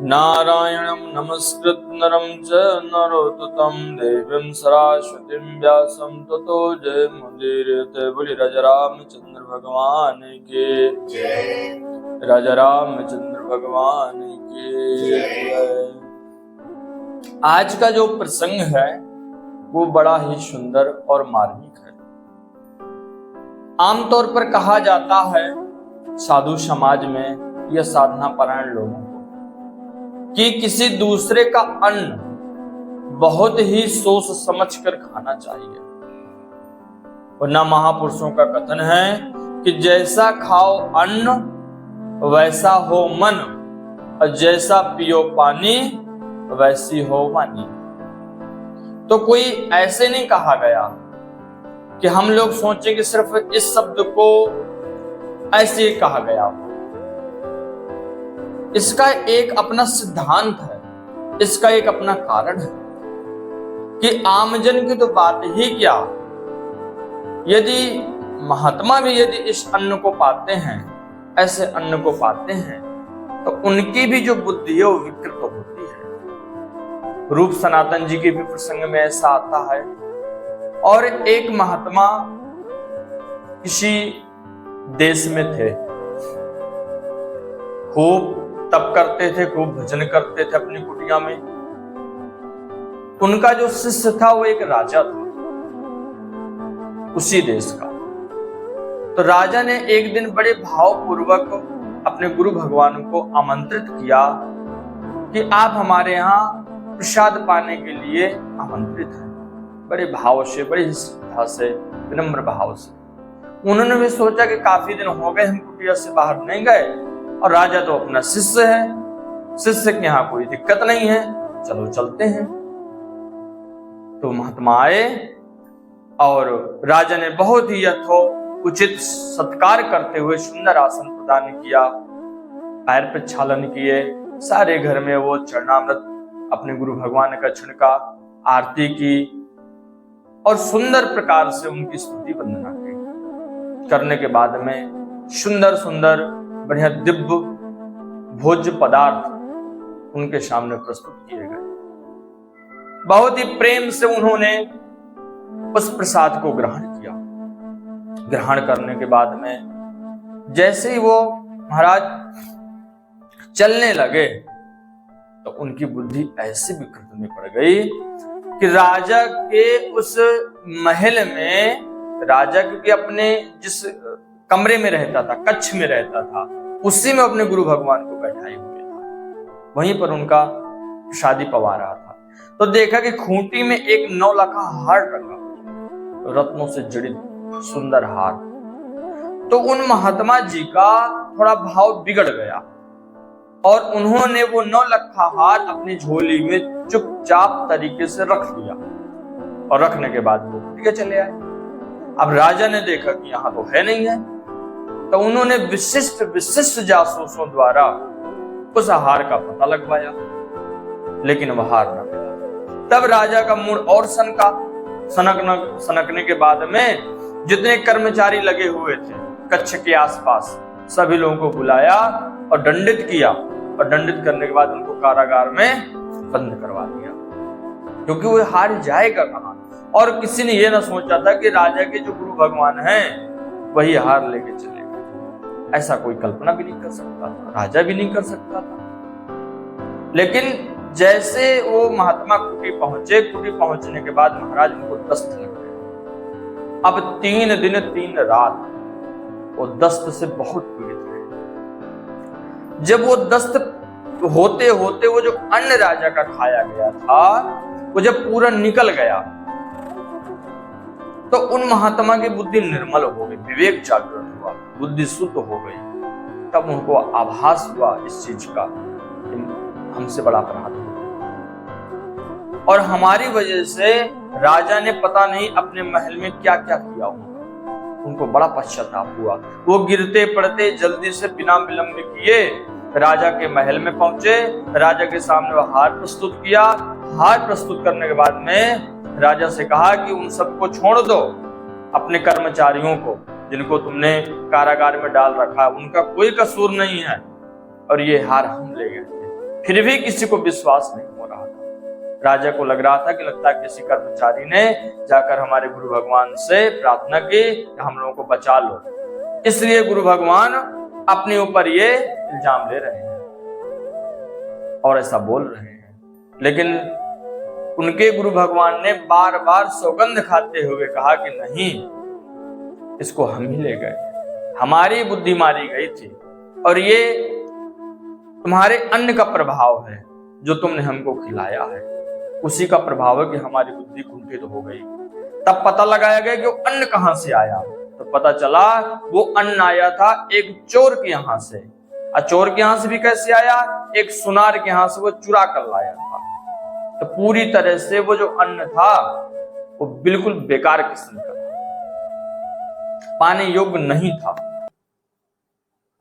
नारायणं नमस्कृत्य नरं च नरोत्तमं देवीं सरस्वतीं व्यासं ततो जयमुदीरये। बोली राजा रामचंद्र भगवान के जय। राजा रामचंद्र भगवान के जय। आज का जो प्रसंग है वो बड़ा ही सुंदर और मार्मिक है। आमतौर पर कहा जाता है साधु समाज में या साधना परायण लोगों को कि किसी दूसरे का अन्न बहुत ही सोच समझ कर खाना चाहिए। वरना महापुरुषों का कथन है कि जैसा खाओ अन्न वैसा हो मन, और जैसा पियो पानी वैसी हो वाणी। तो कोई ऐसे नहीं कहा गया कि हम लोग सोचें कि सिर्फ इस शब्द को ऐसे ही कहा गया हो। इसका एक अपना सिद्धांत है, इसका एक अपना कारण है कि आमजन की तो बात ही क्या, यदि महात्मा भी यदि इस अन्न को पाते हैं, ऐसे अन्न को पाते हैं, तो उनकी भी जो बुद्धि है वो विकृत होती है। रूप सनातन जी के भी प्रसंग में ऐसा आता है। और एक महात्मा किसी देश में थे, खूब तप करते थे, खूब भजन करते थे अपनी कुटिया में। उनका जो शिष्य था वो एक राजा था उसी देश का। तो राजा ने एक दिन बड़े भावपूर्वक अपने गुरु भगवान को आमंत्रित किया कि आप हमारे यहाँ प्रसाद पाने के लिए आमंत्रित हैं। बड़े भाव से, बड़ी श्रद्धा से, विनम्र भाव से। उन्होंने भी सोचा कि काफी दिन हो गए हम कुटिया से बाहर नहीं गए, और राजा तो अपना शिष्य है, शिष्य के यहाँ कोई दिक्कत नहीं है, चलो चलते हैं। तो महात्मा आए और राजा ने बहुत ही यथोचित सत्कार करते हुए सुंदर आसन प्रदान किया, पैर पर छालन किए, सारे घर में वो चरणामृत अपने गुरु भगवान का छिड़का, आरती की और सुंदर प्रकार से उनकी स्तुति वंदना की। करने के बाद में सुंदर सुंदर बढ़िया दिव्य भोज्य पदार्थ उनके सामने प्रस्तुत किए गए। बहुत ही प्रेम से उन्होंने उस प्रसाद को ग्रहण किया। ग्रहण करने के बाद में जैसे ही वो महाराज चलने लगे तो उनकी बुद्धि ऐसी विकृत में पड़ गई कि राजा के उस महल में, राजा क्योंकि अपने जिस कमरे में रहता था, कक्ष में रहता था, उसी में अपने गुरु भगवान को बैठाए हुए था। वहीं पर उनका शादी पवा रहा था। तो देखा कि खूंटी में एक 9 लाखा हार टंगा, रत्नों से जड़ित सुंदर हार। तो उन महात्मा जी का थोड़ा भाव बिगड़ गया और उन्होंने वो 9 लाखा हार अपनी झोली में चुपचाप तरीके से रख लिया, और रखने के बाद वो कुटिया चले आए। अब राजा ने देखा कि यहाँ तो है नहीं है, तो उन्होंने विशिष्ट जासूसों द्वारा उस हार का पता लगवाया, लेकिन वह हार न मिला। तब राजा का मूड और सनकने के बाद में जितने कर्मचारी लगे हुए थे कक्ष के आसपास, सभी लोगों को बुलाया और दंडित किया, और दंडित करने के बाद उनको कारागार में बंद करवा दिया, क्योंकि वो हार जाएगा कहां। और किसी ने यह ना सोचा था कि राजा के जो गुरु भगवान हैं वही हार लेके चले। ऐसा कोई कल्पना भी नहीं कर सकता था, राजा भी नहीं कर सकता था। लेकिन जैसे वो महात्मा कुटी पहुंचे, कुटी पहुंचने के बाद महाराज उनको दस्त लग गया। अब 3 दिन 3 रात वो दस्त से बहुत पीड़ित रहे। जब वो दस्त होते होते वो जो अन्न राजा का खाया गया था वो जब पूरा निकल गया, तो उन महात्मा की बुद्धि निर्मल हो गई, विवेक जागृत हुआ, बुद्धि शुद्ध हो गई। तब उनको आभास हुआ इस चीज का हमसे बड़ा अपराध हुआ, और हमारी वजह से राजा ने पता नहीं अपने महल में क्या क्या किया होगा। उनको बड़ा पश्चाताप हुआ। वो गिरते पड़ते जल्दी से बिना विलंब किए राजा के महल में पहुंचे। राजा के सामने वह हार प्रस्तुत किया। हार प्रस्तुत करने के बाद में राजा से कहा कि उन सबको छोड़ दो, अपने कर्मचारियों को जिनको तुमने कारागार में डाल रखा, उनका कोई कसूर नहीं है, और ये हार हम ले गए थे। फिर भी किसी को विश्वास नहीं हो रहा था। राजा को लग रहा था कि लगता है किसी कर्मचारी ने जाकर हमारे गुरु भगवान से प्रार्थना की कि हम लोगों को बचा लो, इसलिए गुरु भगवान अपने ऊपर ये इल्जाम ले रहे हैं और ऐसा बोल रहे हैं। लेकिन उनके गुरु भगवान ने बार बार सौगंध खाते हुए कहा कि नहीं, इसको हम ही ले गए, हमारी बुद्धि मारी गई थी और ये तुम्हारे अन्न का प्रभाव है, जो तुमने हमको खिलाया है उसी का प्रभाव है कि हमारी बुद्धि कुंठित हो गई। तब पता लगाया गया कि वो अन्न कहां से आया, तो पता चला वो अन्न आया था एक चोर के यहां से। और चोर के यहां से भी कैसे आया, एक सुनार के यहां से वो चुरा कर लाया था। तो पूरी तरह से वो जो अन्न था वो बिल्कुल बेकार किस्म का था, पाने योग्य नहीं था।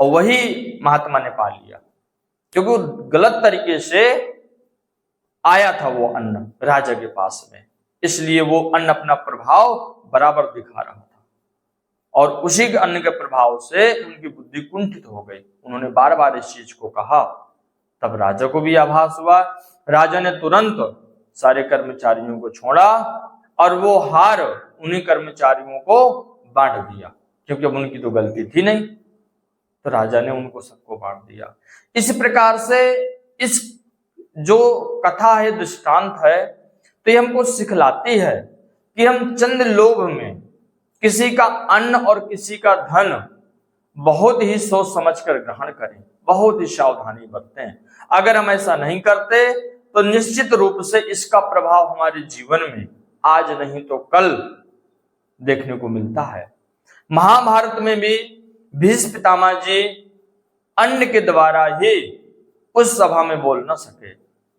और वही महात्मा ने पा लिया, क्योंकि वो गलत तरीके से आया था वो अन्न राजा के पास में, इसलिए वो अन्न अपना प्रभाव बराबर दिखा रहा था। और उसी के अन्न के प्रभाव से उनकी बुद्धि कुंठित हो गई। उन्होंने बार बार इस चीज को कहा। तब राजा को भी आभास हुआ। राजा ने तुरंत सारे कर्मचारियों को छोड़ा और वो हार उन्हीं कर्मचारियों को बांट दिया, क्योंकि अब उनकी तो गलती थी नहीं, तो राजा ने उनको सबको बांट दिया। इस प्रकार से इस जो कथा है, दृष्टांत है, तो ये हमको सिखलाती है कि हम चंद लोभ में किसी का अन्न और किसी का धन बहुत ही सोच समझकर ग्रहण करें, बहुत ही सावधानी बरतें। अगर हम ऐसा नहीं करते तो निश्चित रूप से इसका प्रभाव हमारे जीवन में आज नहीं तो कल देखने को मिलता है। महाभारत में भी भीष्म पितामह जी अन्न के द्वारा ही उस सभा में बोल न सके।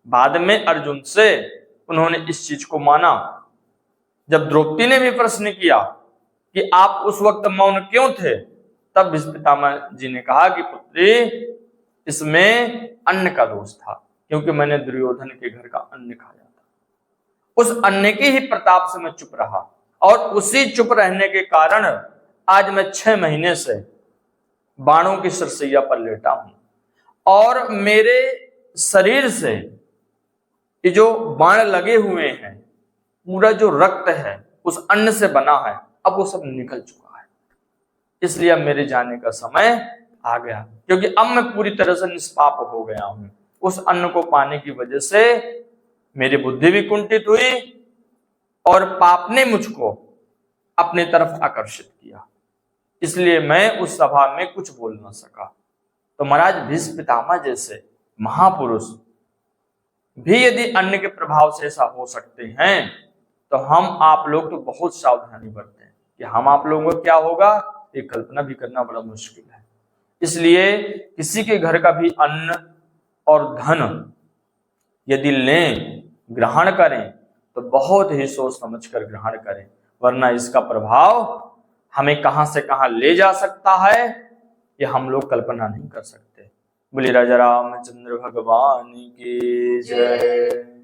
बाद में अर्जुन से उन्होंने इस चीज को माना। जब द्रौपदी ने भी प्रश्न किया कि आप उस वक्त मौन क्यों थे, तब भीष्म पितामह जी ने कहा कि पुत्री, इसमें अन्न का दोष था, क्योंकि मैंने दुर्योधन के घर का अन्न खाया था। उस अन्न के ही प्रताप से मैं चुप रहा, और उसी चुप रहने के कारण आज मैं 6 महीने से बाणों की सरसैया पर लेटा हूं, और मेरे शरीर से ये जो बाण लगे हुए हैं, पूरा जो रक्त है उस अन्न से बना है, अब वो सब निकल चुका है। इसलिए अब मेरे जाने का समय आ गया, क्योंकि अब मैं पूरी तरह से निष्पाप हो गया हूं। उस अन्न को पाने की वजह से मेरी बुद्धि भी कुंठित हुई और पाप ने मुझको अपनी तरफ आकर्षित किया, इसलिए मैं उस सभा में कुछ बोल ना सका। तो महाराज भीष्म पितामह जैसे महापुरुष भी यदि अन्न के प्रभाव से ऐसा हो सकते हैं, तो हम आप लोग तो बहुत सावधानी बरतें कि हम आप लोगों को क्या होगा, ये कल्पना भी करना बड़ा मुश्किल है। इसलिए किसी के घर का भी अन्न और धन यदि लें, ग्रहण करें, तो बहुत ही सोच समझ कर ग्रहण करें, वरना इसका प्रभाव हमें कहां से कहां ले जा सकता है, ये हम लोग कल्पना नहीं कर सकते। बोलिए राजा रामचंद्र भगवान की जय।